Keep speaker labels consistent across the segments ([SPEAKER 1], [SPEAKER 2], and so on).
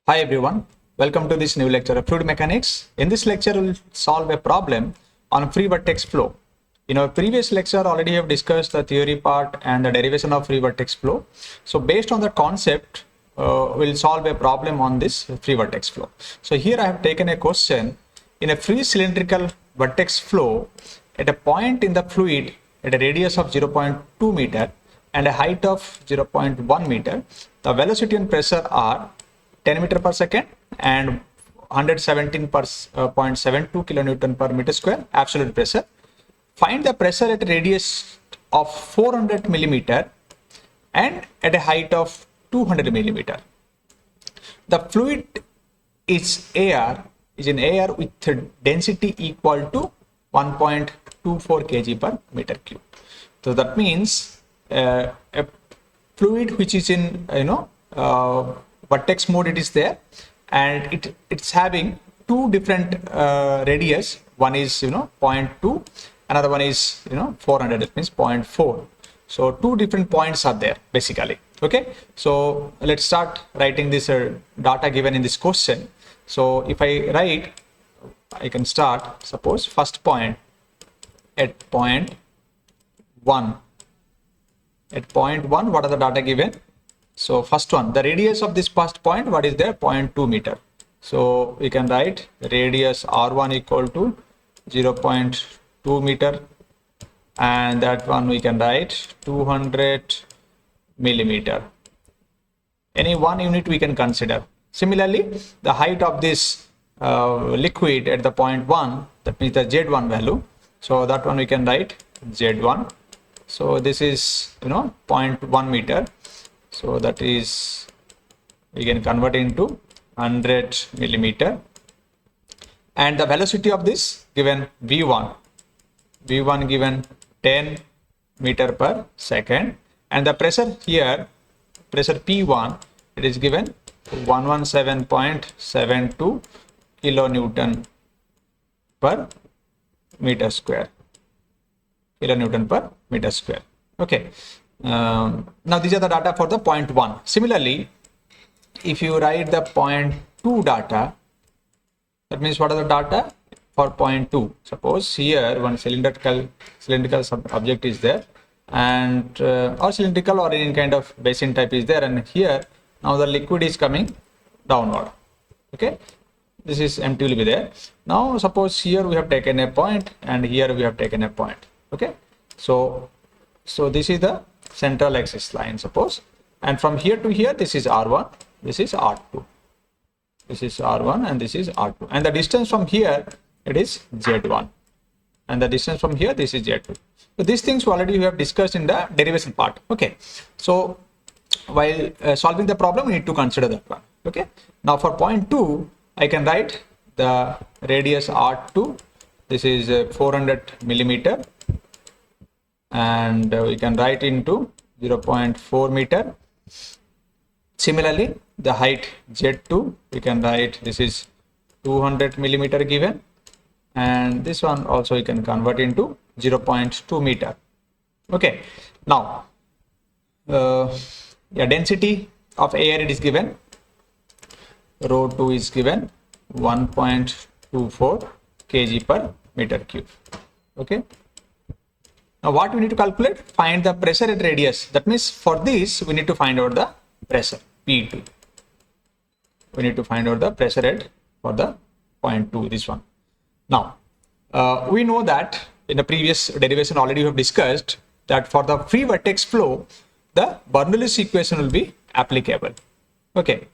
[SPEAKER 1] Hi everyone, welcome to this new lecture of fluid mechanics. In this lecture, we'll solve a problem on free vertex flow. In our previous lecture, already have discussed the theory part and the derivation of free vertex flow. So based on the concept, we'll solve a problem on this free vertex flow. So here I have taken a question. In a free cylindrical vertex flow, at a point in the fluid at a radius of 0.2 meter and a height of 0.1 meter, the velocity and pressure are 10 meter per second and 117.72 kilonewton per meter square absolute pressure. Find the pressure at a radius of 400 millimeter and at a height of 200 millimeter. The fluid is in air with density equal to 1.24 kg per meter cube. So that means a fluid which is in vertex mode, it is there, and it's having two different radius. One is 0.2, another one is 400. That means 0.4. So two different points are there basically. Okay, so let's start writing this data given in this question. So if I write, I can start. Suppose first point at point 1. At point 1, what are the data given? So first one, the radius of this first point, what is there? 0.2 meter. So we can write radius R1 equal to 0.2 meter, and that one we can write 200 millimeter. Any one unit we can consider. Similarly, the height of this liquid at the point 1, that means the Z1 value. So that one we can write Z1. So this is 0.1 meter. So that is, we can convert into 100 millimeter, and the velocity of this given V1 given 10 meter per second, and the pressure here, pressure P1, it is given 117.72 kilonewton per meter square. Okay. Now these are the data for the point 1. Similarly, if you write the point 2 data, that means what are the data for point 2? Suppose here one cylindrical object is there, and or cylindrical or any kind of basin type is there, and here now the liquid is coming downward. Okay, this is empty will be there. Now suppose here we have taken a point and here we have taken a point. Okay, so this is the central axis line, suppose, and from here to here this is R1, this is R2, this is R1 and this is R2, and the distance from here it is Z1, and the distance from here this is Z2. So these things already we have discussed in the derivation part. Okay, so while solving the problem we need to consider that one. Okay, now for point 2 I can write the radius R2, this is 400 millimeter, and we can write into 0.4 meter. Similarly, the height Z2, we can write this is 200 millimeter given, and this one also you can convert into 0.2 meter. Okay, now density of air it is given, ρ2 is given 1.24 kg per meter cube. Okay. Now what we need to calculate? Find the pressure at radius. That means for this we need to find out the pressure P2. We need to find out the pressure at for the point 2, this one. Now we know that in the previous derivation already we have discussed that for the free vertex flow the Bernoulli's equation will be applicable. Okay,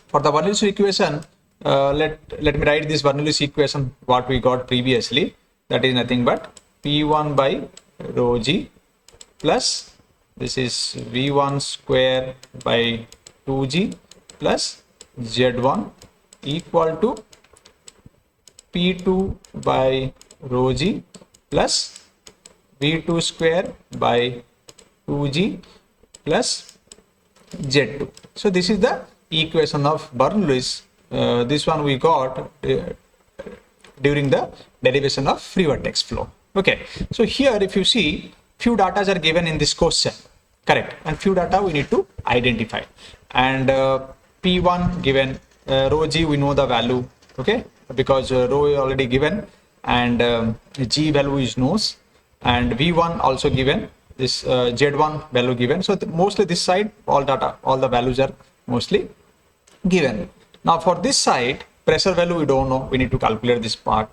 [SPEAKER 1] for the Bernoulli's equation, let me write this Bernoulli's equation what we got previously. That is nothing but P1 by rho g plus this is V1 square by 2g plus Z1 equal to P2 by rho g plus V2 square by 2g plus Z2. So this is the equation of Bernoulli's. This one we got during the derivation of free vertex flow. Okay, so here if you see, few data are given in this question, correct, and few data we need to identify, and P1 given rho g we know the value, okay, because rho is already given, and g value is knows, and v1 also given, this z1 value given. So mostly this side all data, all the values are mostly given. Now for this side, pressure value we don't know, we need to calculate this part,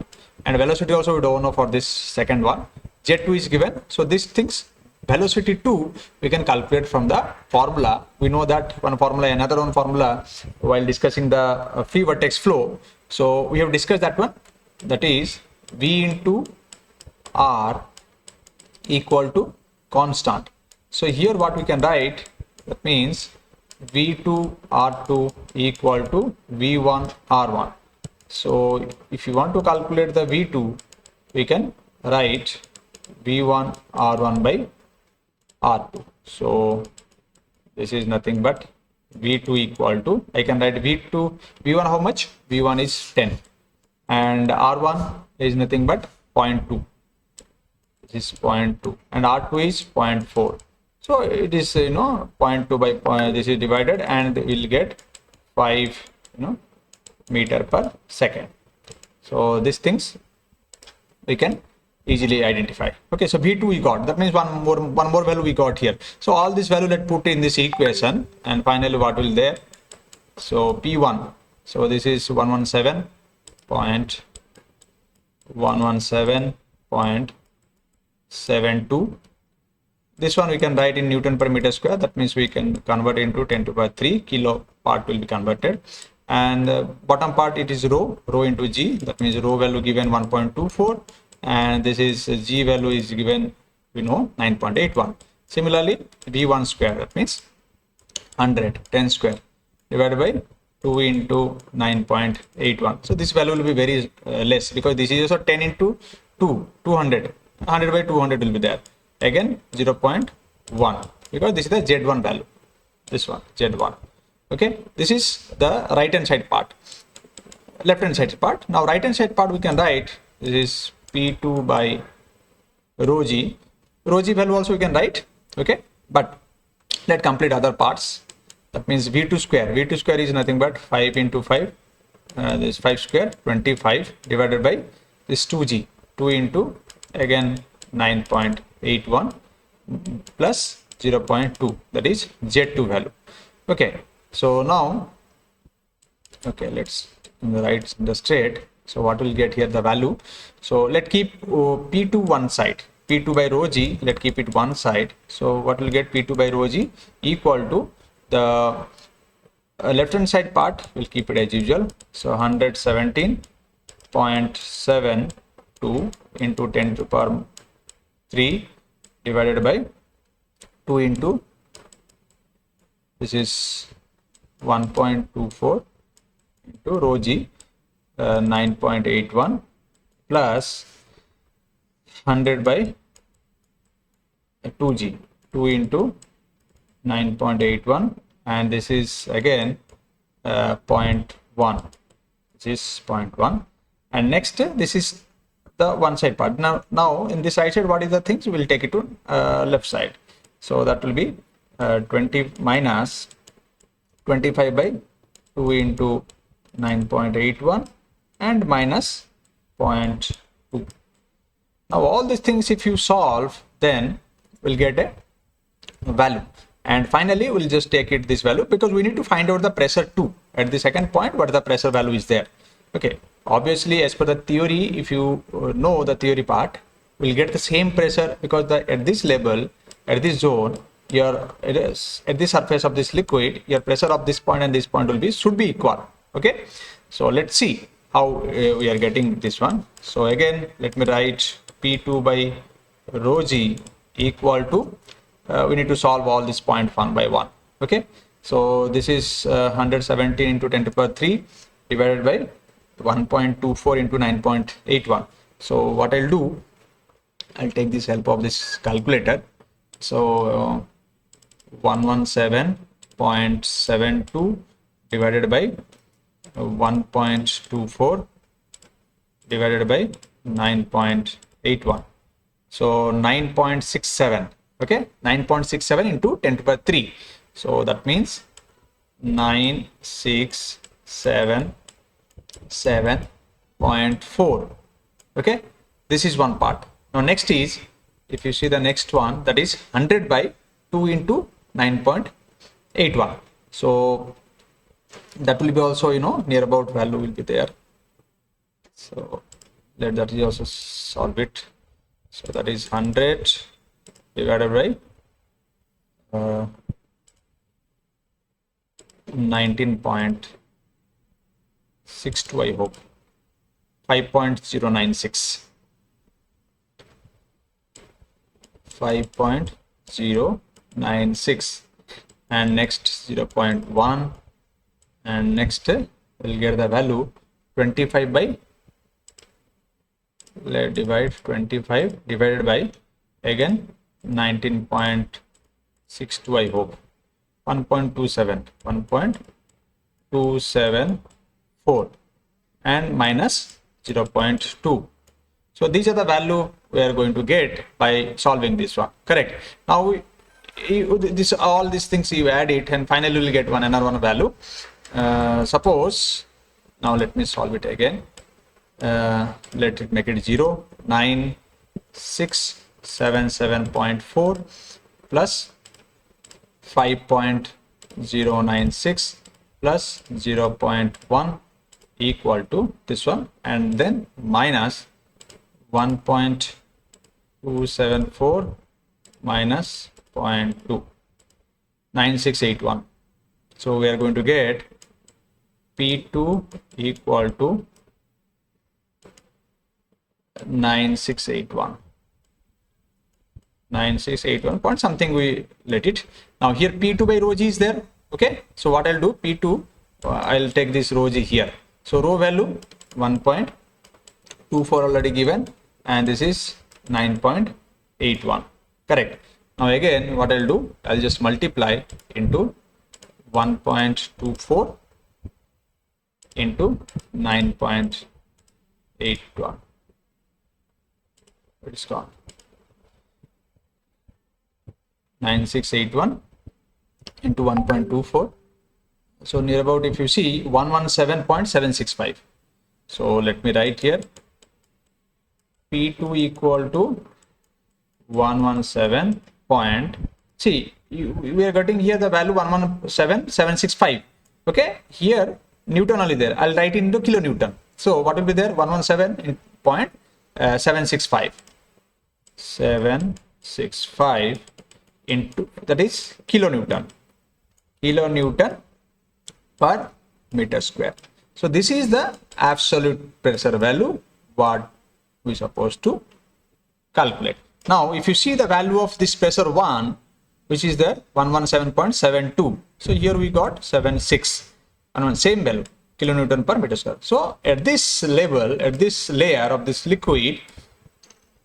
[SPEAKER 1] and velocity also we don't know for this second one. Z2 is given, so these things, velocity 2 we can calculate from the formula. We know that one formula, another one formula while discussing the free vortex flow. So we have discussed that one, that is V into R equal to constant. So here what we can write, that means V2 R2 equal to V1 R1. So if you want to calculate the V2, we can write V1 R1 by R2. So this is nothing but V2 equal to, I can write V1 how much? V1 is 10, and R1 is nothing but 0.2. This is 0.2, and R2 is 0.4. So it is 0.2 by this is divided, and we'll get 5 meter per second. So these things we can easily identify. Okay, so V2 we got, that means one more value we got here. So all this value let's put in this equation, and finally what will there? So P1, so this is 117.117.72. This one we can write in Newton per meter square, that means we can convert into 10 to the power 3 kilo part will be converted, and bottom part it is rho into g, that means rho value given 1.24, and this is g value is given, we know, 9.81. Similarly v1 square, that means 10 square divided by 2 into 9.81. so this value will be very less, because this is also 10 into 200 by 200 will be there, again 0.1, because this is the z1 value, this one z1. Okay, this is the right hand side part. Left hand side part, now right hand side part we can write, this is P2 by rho g value also we can write, okay, but let's complete other parts. That means V2 square is nothing but 5 into 5, this 5 square 25 divided by this 2g, 2 into again 9.81 plus 0.2, that is z2 value. Okay, so now, okay, let's write the straight. So what will get here the value? So let's keep P2 one side, P2 by rho g, let's keep it one side. So what will get P2 by rho g equal to the left hand side part, we'll keep it as usual. So 117.72 into 10 to the power 3 divided by 2 into, this is 1.24 into rho g, 9.81 plus 100 by 2g, 2 into 9.81, and this is again 0.1, this is 0.1, and next this is the one side part. Now in this right side, what is the things? We'll take it to left side. So that will be 20 minus 25 by 2 into 9.81 and minus 0.2. Now all these things if you solve, then we'll get a value, and finally we'll just take it this value, because we need to find out the pressure 2 at the second point, what the pressure value is there. Okay, obviously as per the theory, if you know the theory part, we'll get the same pressure, because at this level, at this zone, at the surface of this liquid, your pressure of this point and this point should be equal. Okay, so let's see how we are getting this one. So again, let me write P2 by rho g equal to, we need to solve all this point one by one. Okay, so this is 117 into 10 to the power 3 divided by 1.24 into 9.81. So what I'll do, I'll take this help of this calculator. So 117.72 divided by 1.24 divided by 9.81. So 9.67. Okay, 9.67 into 10 to the power 3. So that means 967 7.4. Okay, this is one part. Now next is, if you see the next one, that is 100 by 2 into 9.81. So that will be also, near about value will be there. So let that is also solve it. So that is 100 divided by 19.62, I hope 5.096. 5.096, and next 0.1, and next we'll get the value 25 by, let's divide 25 divided by again 19.62, I hope 1.27, 1.274, and minus 0.2. So these are the value we are going to get by solving this one. Correct. Now all these things you add it, and finally we'll get another one value. Suppose now let me solve it again. Let it make it 0. 9677.4 plus 5.096 plus 0.1 equal to this one, and then minus 1.274 minus 0.2, 9681. So we are going to get P2 equal to 9681. 9681 point something, we let it. Now here P2 by rho g is there. Okay, so what I'll do, P2, I'll take this rho g here. So rho value 1.24 already given, and this is 9.81. Correct. Now again what I'll do, I'll just multiply into 1.24 into 9.81. It's gone. 9681 into 1.24. So near about, if you see, 117.765. So let me write here P2 equal to 117 point. See, we are getting here the value 117.765. Okay, here Newton only there. I'll write into kilonewton. So what will be there? 117.765. 765 into, that is kilonewton. Kilonewton per meter square. So this is the absolute pressure value what we supposed to calculate. Now if you see the value of this pressure 1, which is the 117.72, so here we got 76, and same value, kilonewton per meter square. So at this level, at this layer of this liquid,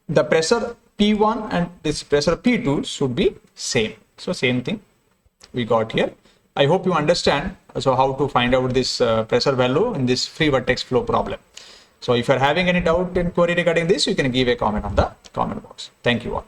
[SPEAKER 1] the pressure P1 and this pressure P2 should be same. So same thing we got here. I hope you understand so how to find out this pressure value in this free vertex flow problem. So if you are having any doubt and query regarding this, you can give a comment on the comment box. Thank you all.